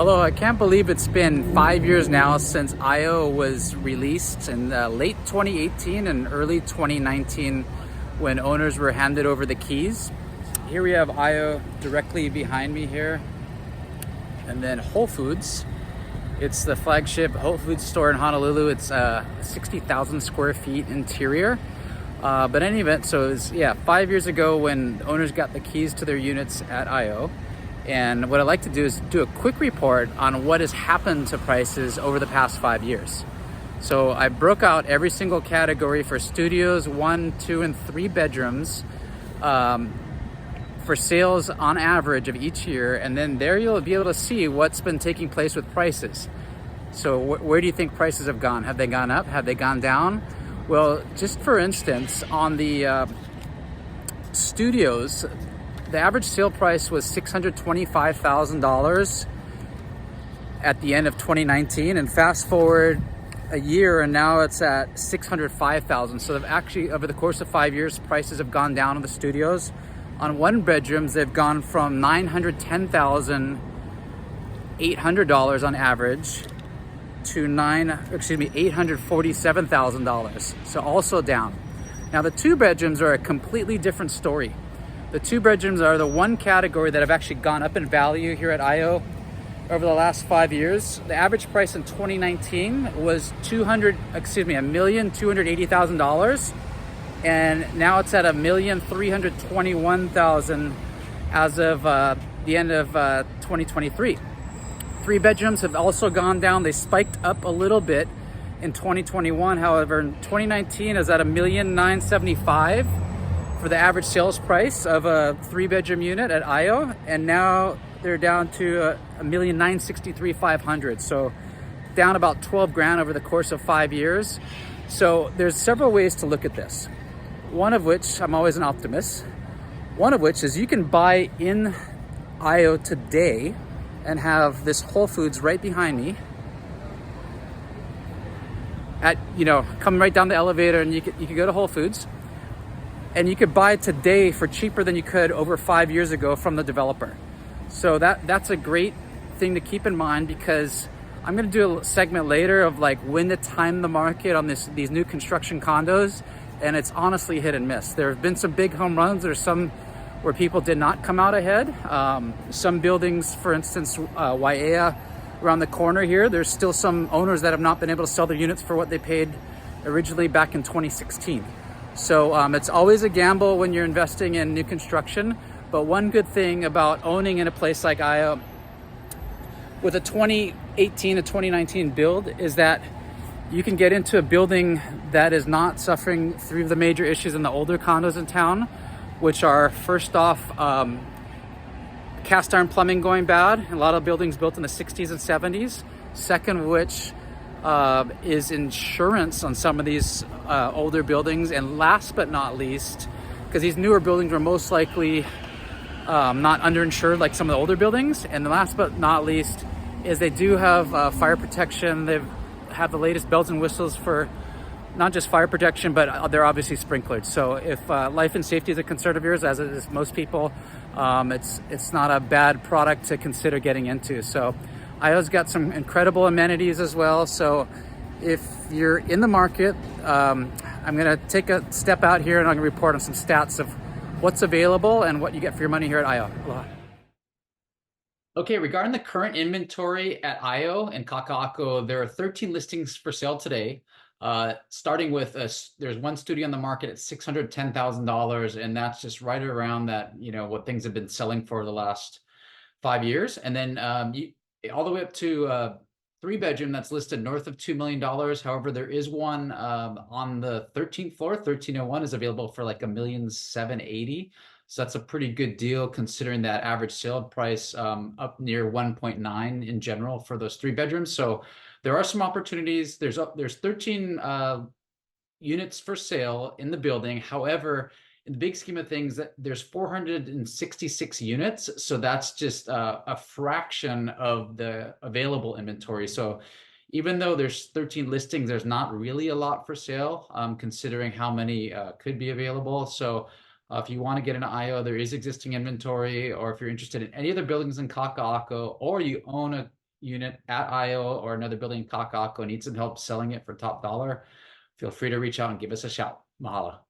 Although I can't believe it's been 5 years now since Ae'o was released in late 2018 and early 2019 when owners were handed over the keys. Here we have Ae'o directly behind me here. And then Whole Foods. It's the flagship Whole Foods store in Honolulu. It's 60,000 square feet interior. But in any event, so it was, 5 years ago when owners got the keys to their units at Ae'o. And what I'd like to do is do a quick report on what has happened to prices over the past 5 years. So I broke out every single category for studios, 1, 2, and 3 bedrooms for sales on average of each year. And then there you'll be able to see what's been taking place with prices. So where do you think prices have gone? Have they gone up? Have they gone down? Well, just for instance, on the studios, the average sale price was $625,000 at the end of 2019, and fast forward a year and now it's at $605,000. So they've actually, over the course of 5 years, prices have gone down on the studios. On 1 bedrooms, they've gone from $910,800 on average to $847,000. So also down. Now the 2 bedrooms are a completely different story. The 2 bedrooms are the one category that have actually gone up in value here at Ae'o over the last 5 years. The average price in 2019 was $1,280,000, and now it's at $1,321,000 as of the end of 2023. 3 bedrooms have also gone down. They spiked up a little bit in 2021. However, in 2019 is at $1,975,000 for the average sales price of a 3-bedroom unit at Ae'o, and now they're down to $1,963,500. So down about 12 grand over the course of 5 years. So there's several ways to look at this. One of which, I'm always an optimist, one of which is you can buy in Ae'o today and have this Whole Foods right behind me at, come right down the elevator, and you could go to Whole Foods. And you could buy today for cheaper than you could over 5 years ago from the developer. So that's a great thing to keep in mind, because I'm gonna do a segment later of like when to time the market on these new construction condos, and it's honestly hit and miss. There have been some big home runs. There's some where people did not come out ahead. Some buildings, for instance, Wailea around the corner here, there's still some owners that have not been able to sell their units for what they paid originally back in 2016. So it's always a gamble when you're investing in new construction. But one good thing about owning in a place like Ae'o with a 2018 to 2019 build is that you can get into a building that is not suffering through the major issues in the older condos in town, which are, first off, cast iron plumbing going bad. A lot of buildings built in the 60s and 70s. Second of which is insurance on some of these older buildings. And last but not least, because these newer buildings were most likely not underinsured like some of the older buildings. And the last but not least is they do have fire protection. They have the latest bells and whistles for not just fire protection, but they're obviously sprinklered. So if life and safety is a concern of yours, as it is most people, it's not a bad product to consider getting into. So Ae'o's got some incredible amenities as well. So if you're in the market, I'm gonna take a step out here and I'm gonna report on some stats of what's available and what you get for your money here at Ae'o. Aloha. Okay, regarding the current inventory at Ae'o and Kakaako, there are 13 listings for sale today. Starting with there's 1 studio on the market at $610,000, and that's just right around that, what things have been selling for the last 5 years. And then all the way up to 3-bedroom that's listed north of $2 million. However, there is one on the 13th floor, 1301, is available for like $1,780,000. So that's a pretty good deal considering that average sale price up near 1.9 in general for those 3 bedrooms. So there are some opportunities. There's 13 units for sale in the building. However, in the big scheme of things, there's 466 units. So that's just a fraction of the available inventory. So even though there's 13 listings, there's not really a lot for sale, considering how many could be available. So if you want to get into Ae'o, there is existing inventory, or if you're interested in any other buildings in Kakaako, or you own a unit at Ae'o or another building in Kakaako, need some help selling it for top dollar, feel free to reach out and give us a shout. Mahalo.